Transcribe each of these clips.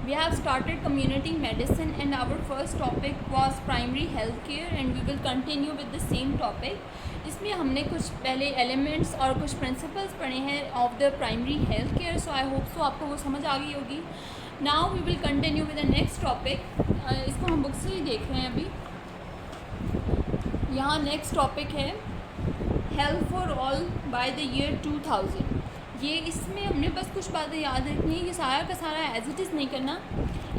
We have started community medicine and our first topic was primary health care and we will continue with the same topic. इसमें हमने कुछ पहले elements और कुछ principles पढ़े हैं of the primary health care. So I hope so आपको वो समझ आ गई होगी. Now we will continue with the next topic. इसको हम बुक से ही देख रहे हैं अभी. यहाँ नेक्स्ट टॉपिक है health for all by the year 2000. ये इसमें हमने बस कुछ बातें याद रखनी है. ये सारा का सारा एज इट इज़ नहीं करना.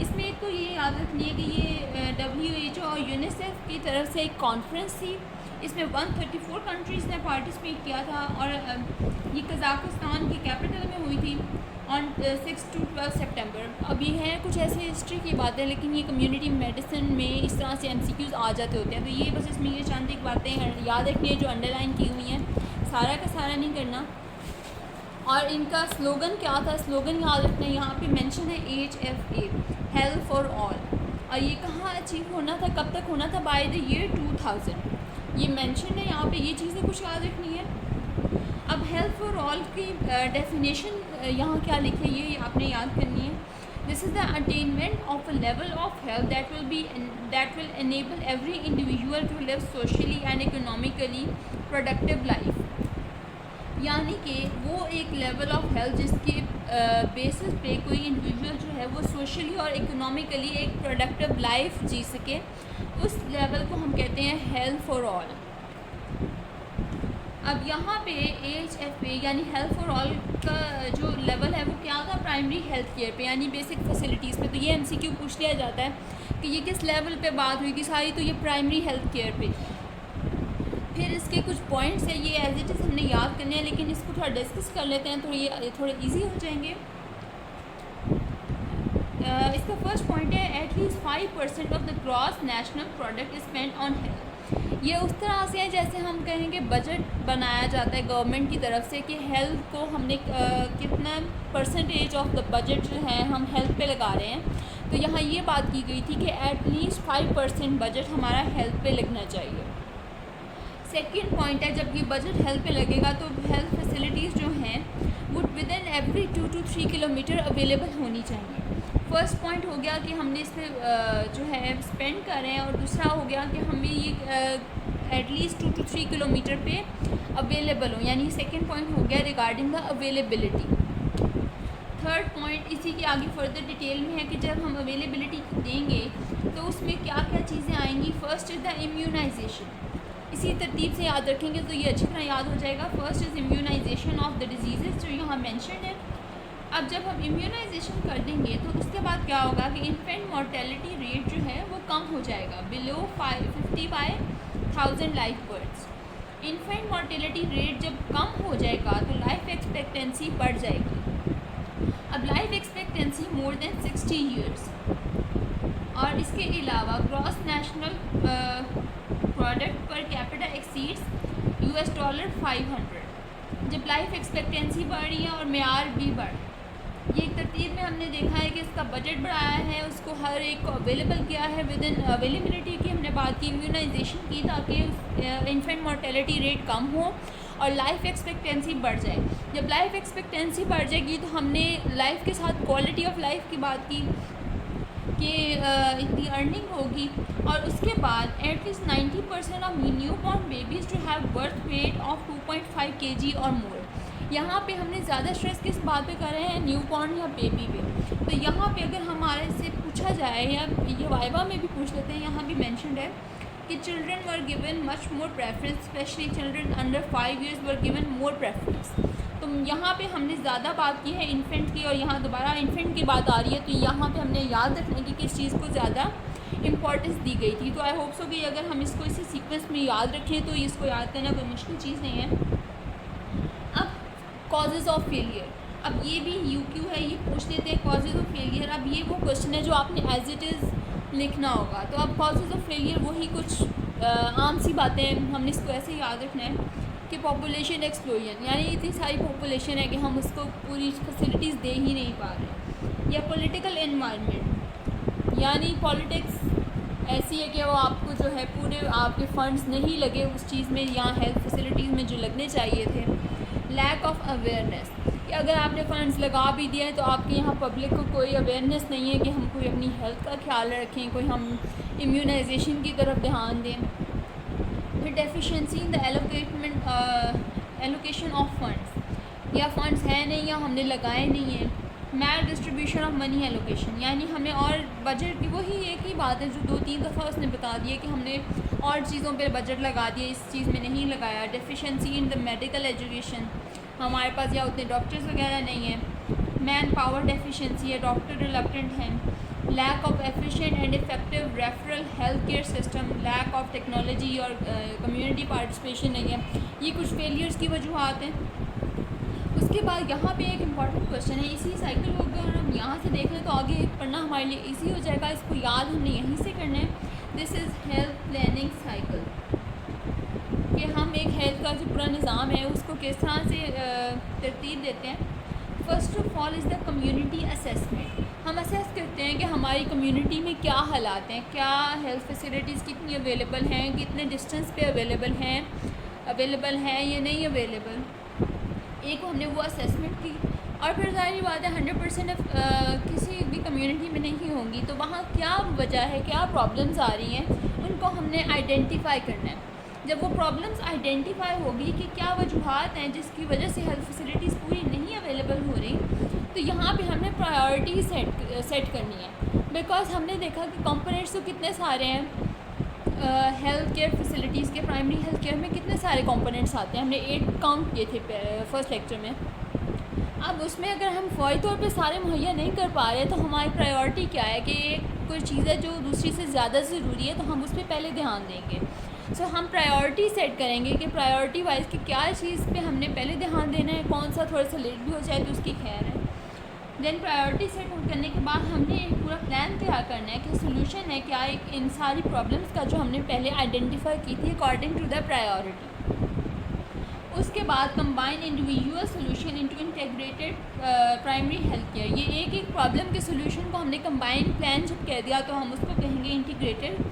इसमें एक तो ये याद रखनी है कि ये WHO और यूनिसेफ की तरफ से एक कॉन्फ्रेंस थी. इसमें 134 कंट्रीज़ ने पार्टिसिपेट किया था और ये कज़ाकिस्तान की कैपिटल में हुई थी ऑन 6 to 12 सितंबर. अब ये है कुछ ऐसे हिस्ट्री की बातें, लेकिन ये कम्युनिटी मेडिसिन में इस तरह से MCQs आ जाते होते हैं. तो ये बस इसमें ये चंद एक बातें याद रखनी है जो अंडरलाइन की हुई हैं. सारा का सारा नहीं करना. और इनका स्लोगन क्या था, स्लोगन याद रखना है. यहाँ पे मेंशन है HFA, हेल्थ फॉर ऑल. और ये कहाँ अचीव होना था, कब तक होना था? By the year 2000. ये मेंशन है यहाँ पे. ये चीज़ें कुछ याद रखनी है. अब हेल्थ फॉर ऑल की डेफिनेशन यहाँ क्या लिखी है ये आपने याद करनी है. This is the attainment of a level of health that will enable every individual to live socially and economically productive life. यानी कि वो एक लेवल ऑफ हेल्थ जिसके बेसिस पे कोई इंडिविजुअल जो है वो सोशली और इकोनॉमिकली एक प्रोडक्टिव लाइफ जी सके, उस लेवल को हम कहते हैं हेल्थ फॉर ऑल. अब यहाँ पे HFA यानी हेल्थ फॉर ऑल का जो लेवल है वो क्या था? प्राइमरी हेल्थ केयर पे यानी बेसिक फैसिलिटीज़ पे. तो ये MCQ पूछ लिया जाता है कि ये किस लेवल पे बात हुई थी सारी. तो ये प्राइमरी हेल्थ केयर पे. फिर इसके कुछ पॉइंट्स है, ये एज इट इज़ हमने याद करने हैं, लेकिन इसको थोड़ा डिस्कस कर लेते हैं तो ये थोड़े इजी हो जाएंगे. इसका फर्स्ट पॉइंट है at least 5% of the gross national product is spend on health. ये उस तरह से है जैसे हम कहेंगे बजट बनाया जाता है गवर्नमेंट की तरफ से कि हेल्थ को हमने कितना परसेंटेज ऑफ द बजट जो है हम हेल्थ पे लगा रहे हैं. तो यहाँ ये बात की गई थी कि एटलीस्ट 5% बजट हमारा हेल्थ पे लगना चाहिए. सेकेंड पॉइंट है जब ये बजट हेल्थ पे लगेगा तो हेल्थ फैसिलिटीज़ जो हैं वो with in every 2 to 3 kilometre available होनी चाहिए. फर्स्ट पॉइंट हो गया कि हमने इस पर जो है स्पेंड कर रहे हैं, और दूसरा हो गया कि हमें ये एटलीस्ट 2 to 3 किलोमीटर पे अवेलेबल हो. यानी सेकेंड पॉइंट हो गया regarding the availability. Third point इसी के आगे फर्दर डिटेल में है कि जब हम अवेलेबिलिटी देंगे तो उसमें क्या क्या चीज़ें आएंगी. First is the immunization. इसी तरतीब से याद रखेंगे तो ये अच्छी तरह याद हो जाएगा. First is immunization of the disease जो यहाँ मेंशन है. अब जब हम इम्यूनाइजेशन कर देंगे तो उसके बाद क्या होगा कि इन्फेंट मॉर्टेलिटी रेट जो है वो कम हो जाएगा below 50/1000 life birds. Infant mortality rate जब कम हो जाएगा तो लाइफ एक्सपेक्टेंसी बढ़ जाएगी. अब life expectancy more than 60 years. और इसके अलावा gross national product per capita exceeds $500. जब लाइफ एक्सपेक्टेंसी बढ़ रही है और मेयार भी बढ़, ये एक तरतीब में हमने देखा है कि इसका बजट बढ़ाया है, उसको हर एक को अवेलेबल किया है. विद इन अवेलेबिलिटी की हमने बात की, इम्यूनाइजेशन की, ताकि इन्फेंट मोर्टेलिटी रेट कम हो और लाइफ एक्सपेक्टेंसी बढ़ जाए. जब लाइफ एक्सपेक्टेंसी बढ़ जाएगी तो हमने लाइफ के साथ क्वालिटी ऑफ लाइफ की बात की कि इतनी अर्निंग होगी. और उसके बाद at least 90% of new born babies to have birth weight of 2.5 kg और मोर. यहाँ पे हमने ज़्यादा स्ट्रेस किस बात पे कर रहे हैं? न्यू बॉर्न या बेबी पे. तो यहाँ पे अगर हमारे से पूछा जाए या ये वाइवा में भी पूछ लेते हैं, यहाँ भी मेंशन्ड है कि children were given much more preference, specially children under 5 years were given more preference. तो यहाँ पे हमने ज़्यादा बात की है इन्फेंट की और यहाँ दोबारा इन्फेंट की बात आ रही है. तो यहाँ पे हमने याद रखना कि किस चीज़ को ज़्यादा इम्पोर्टेंस दी गई थी. तो आई होप सो कि अगर हम इसको इसी सीक्वेंस में याद रखें तो इसको याद करना कोई मुश्किल चीज़ नहीं है. अब कॉजेज़ ऑफ फेलियर, अब ये भी UQ है, ये पूछ लेते हैं कॉजेज़ ऑफ फेलियर. अब ये वो क्वेश्चन है जो आपने एज इट इज़ लिखना होगा. तो अब कॉजेज़ ऑफ फेलियर वही कुछ आम सी बातें हैं, हमने इसको ऐसे याद रखना है कि पॉपुलेशन एक्सप्लोजन, यानी इतनी सारी पॉपुलेशन है कि हम उसको पूरी फैसिलिटीज़ दे ही नहीं पा रहे. या पॉलिटिकल एनवायरनमेंट, यानी पॉलिटिक्स ऐसी है कि वो आपको जो है पूरे आपके फंड्स नहीं लगे उस चीज़ में या हेल्थ फैसिलिटीज़ में जो लगने चाहिए थे. लैक ऑफ अवेयरनेस, कि कि अगर आपने फ़ंड्स लगा भी दिए हैं तो आपके यहाँ पब्लिक को कोई अवेयरनेस नहीं है कि हम कोई अपनी हेल्थ का ख्याल रखें, कोई हम इम्यूनाइजेशन की तरफ ध्यान दें। फिर deficiency in the allocation of funds, या फंड्स है नहीं या हमने लगाए नहीं हैं। मैल डिस्ट्रीब्यूशन ऑफ मनी एलोकेशन, यानी हमें और बजट की वही एक ही बात है जो 2-3 दफ़ा उसने बता दिया कि हमने और चीज़ों पर बजट लगा दिया, इस चीज़ में नहीं लगाया। Deficiency in the medical education, हमारे पास या उतने डॉक्टर्स वगैरह नहीं हैं। मैन पावर डेफिशिएंसी है, डॉक्टर रिलक्टेंट हैं। Lack of efficient and effective referral health care system, lack of technology और कम्युनिटी पार्टिसिपेशन नहीं है। ये कुछ फेलियर्स की वजूहत हैं। उसके बाद यहाँ पे एक इम्पॉर्टेंट क्वेश्चन है, इसी साइकिल को अगर हम यहाँ से देख लें तो आगे पढ़ना हमारे लिए इजी हो जाएगा। इसको याद हमने यहीं से करना है। This is health planning cycle, कि हम एक हेल्थ का जो पूरा निज़ाम है उसको किस तरह से तरतीब देते हैं। First of all is the community assessment. हम असेस करते हैं कि हमारी कम्युनिटी में क्या हालात हैं, क्या हेल्थ फैसिलिटीज़ कितनी अवेलेबल हैं, कितने डिस्टेंस पे अवेलेबल हैं या नहीं अवेलेबल। एक हमने वो असेसमेंट की, और फिर ज़ाहिर बात है 100% किसी भी कम्युनिटी में नहीं होंगी, तो वहाँ क्या वजह है, क्या प्रॉब्लम्स आ रही हैं, उनको हमने आइडेंटिफाई करना है। जब वो प्रॉब्लम्स आइडेंटिफाई होगी कि क्या वजूहत हैं जिसकी वजह से हेल्थ फैसिलिटीज़ पूरी नहीं अवेलेबल हो रही, तो यहाँ पे हमने प्रायोरिटी सेट करनी है। बिकॉज हमने देखा कि कंपोनेंट्स तो कितने सारे हैं हेल्थ केयर फैसिलिटीज़ के। प्राइमरी हेल्थ केयर में कितने सारे कंपोनेंट्स आते हैं, हमने 8 काउंट किए थे फर्स्ट लेक्चर में। अब उसमें अगर हम फ़ौरी तौर पे सारे मुहैया नहीं कर पा रहे तो हमारी प्रायोरिटी क्या है कि एक कोई चीज़ है जो दूसरी से ज़्यादा ज़रूरी है तो हम उस पर पहले ध्यान देंगे। सो हम प्रायोरिटी सेट करेंगे कि प्रायोरिटी वाइज कि क्या चीज़ पे हमने पहले ध्यान देना है, कौन सा थोड़ा सा लेट भी हो जाए तो उसकी खैर है। देन प्रायोरिटी सेट करने के बाद हमने एक पूरा प्लान तैयार करना है कि सोल्यूशन है क्या एक इन सारी प्रॉब्लम्स का जो हमने पहले आइडेंटिफाई की थी अकॉर्डिंग टू द प्रायोरिटी। उसके बाद combine individual solution into integrated primary health care. ये एक प्रॉब्लम के सोल्यूशन को हमने कंबाइन प्लान जब कह दिया तो हम उसको कहेंगे इंटीग्रेटेड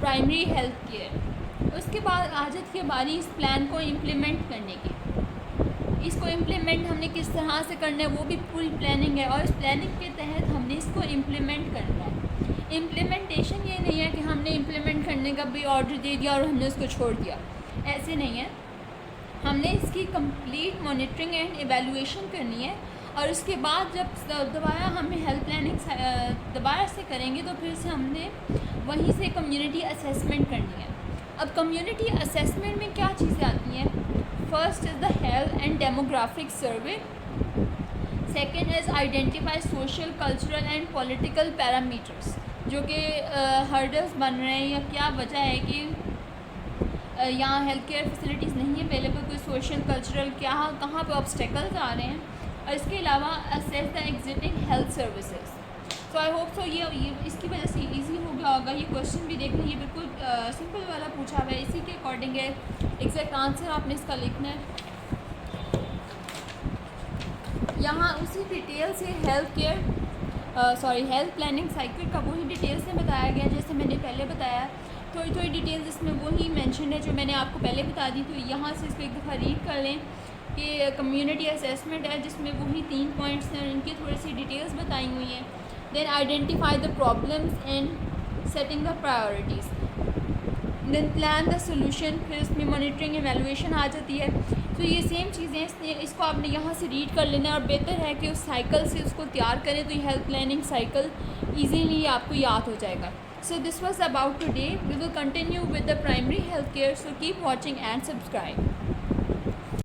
प्राइमरी हेल्थ केयर। उसके बाद आ जाती है बारी इस प्लान को इम्प्लीमेंट करने की। इसको इम्प्लीमेंट हमने किस तरह से करना है वो भी पूरी प्लानिंग है, और इस प्लानिंग के तहत हमने इसको इम्प्लीमेंट करना है। इम्प्लीमेंटेशन ये नहीं है कि हमने इम्प्लीमेंट करने का भी ऑर्डर दे दिया और हमने उसको छोड़ दिया, ऐसे नहीं है। हमने इसकी कंप्लीट मॉनिटरिंग एंड एवेलुएशन करनी है, और उसके बाद जब दोबारा हमें हेल्थ प्लानिंग दोबारा से करेंगे तो फिर से हमने वहीं से कम्युनिटी असेसमेंट करनी है। अब कम्युनिटी असेसमेंट में क्या चीज़ें आती हैं? First is the health and demographic survey. Second is identify social cultural and political parameters, जो कि हर्डल्स बन रहे हैं या क्या वजह है कि यहाँ हेल्थ केयर फैसिलिटीज़ नहीं अवेलेबल, कोई सोशल कल्चरल क्या कहाँ पे ऑब्स्टेकल्स आ रहे हैं। और इसके अलावा assess the existing health services. So I hope सो ये इसकी वजह से इजी हो गया होगा। ये क्वेश्चन भी देख लीजिए, बिल्कुल सिंपल वाला पूछा हुआ है, इसी के अकॉर्डिंग है एग्जैक्ट आंसर आपने इसका लिखना है। यहाँ उसी डिटेल से हेल्थ प्लानिंग साइकिल का वही डिटेल से बताया गया जैसे मैंने पहले बताया। थोड़ी डिटेल्स इसमें वही मेंशन है जो मैंने आपको पहले बता दी। तो यहाँ से इसको एक दफ़ा रीड कर लें कि कम्युनिटी असेसमेंट है जिसमें वही 3 पॉइंट्स हैं और इनकी थोड़ी सी डिटेल्स बताई हुई हैं। Then identify the problems and setting the priorities, then plan the solution, फिर उसमें मॉनिटरिंग एवेलुएशन आ जाती है। तो ये सेम चीज़ें इसको आपने यहाँ से रीड कर लेना और बेहतर है कि उस साइकिल से उसको तैयार करें तो ये हेल्थ प्लानिंग साइकिल ईजीली आपको याद हो जाएगा। So this was about today. We will continue with the primary health care. So keep watching and subscribe.